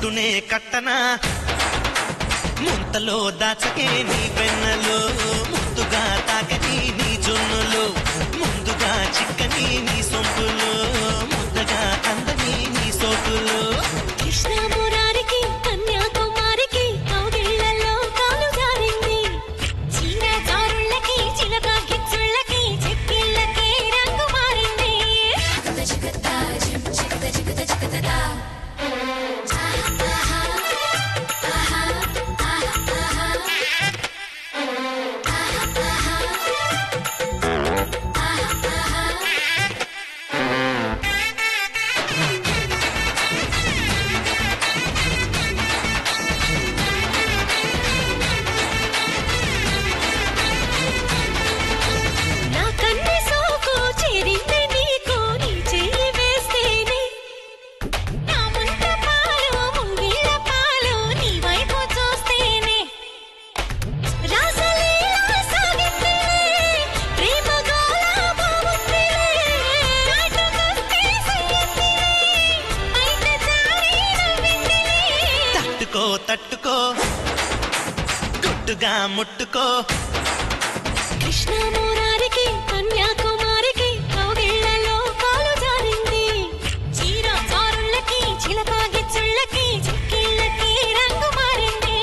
జట్టునే కట్టనా ముంతలో దాచకే నీ వెన్నెలో ముద్దుగా తాకని నీ జొన్నులు ముందుగా చిక్కని నీ సొంపులు ముద్దగా అందని నీ సోకులు కృష్ణ మురారికి కన్యాకుమారికి కౌగిళ్లలో కాలు జారింది చీర జారుళ్ళకి చిలక గిచ్చుళ్ళకి చెక్కిళ్ళకి రంగు మారింది తట్టుకో గుట్టుగా ముట్టుకో కృష్ణ మురారికి కన్యాకుమారికి కౌగిళ్లలో కాలు జారింది చీర జారుళ్ళకి చిలక గిచ్చుళ్ళకి చెక్కిళ్ళకి రంగు మారింది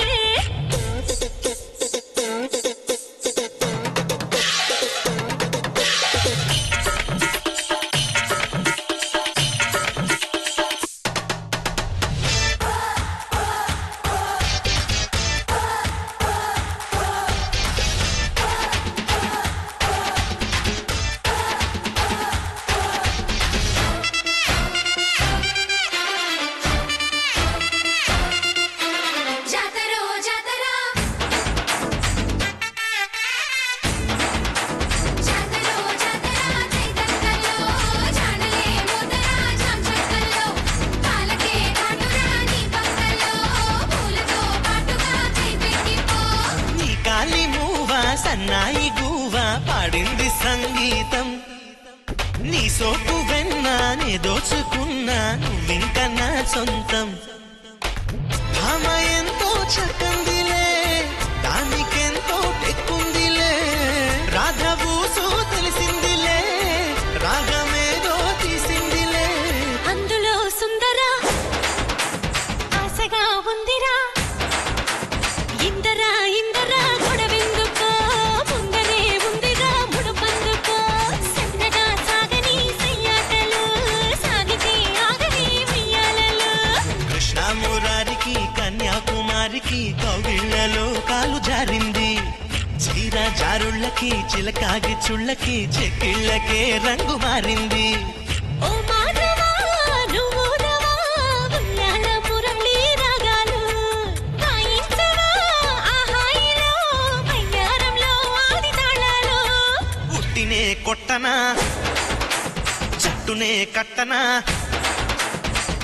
సన్నాయి గువ్వా పాడింది సంగీతం నీ సోపు వెన్నా నే దోచుకున్నా నువ్వింక నా సొంతం భామ ఎంతో చక్కందిలే దానికెంతో టెక్కుందిలే రాధవూసు తెలిసిందిలే రాగమేదో తీసిందిలే అందులో సుందరా ఆశగా ఉందిరా ఇందరా ఇందరా గొడవెందుకో ముందరే ఉందిగా ముడుపందుకో సన్నగా సాగని సయ్యాటలు సాగితే ఆగని ఉయ్యాలలు కృష్ణ మురారికి కన్యాకుమారికి కౌగిళ్లలో కాలు జారింది చీర జారుళ్ళకి చిలకాగి చుళ్ళకి చెక్కిళ్ళకే రంగు మారింది ఓ మాధవా నువ్వు నవా ఉయ్యాల మురళి రాగాలు గాయించవా ఆ హాయిలో వయ్యారంలో ఆది తాళాలు ఉట్టినే కొట్టనా జట్టునే కట్టనా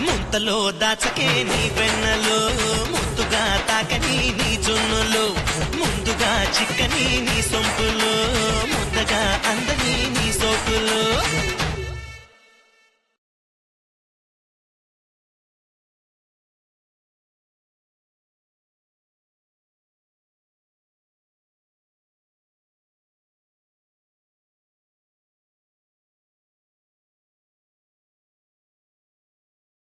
ముంతలో దాచకే నీ వెన్నెలో ముద్దుగా తాకని నీ జొన్నులు ముందుగా చిక్కని నీ సొంపులు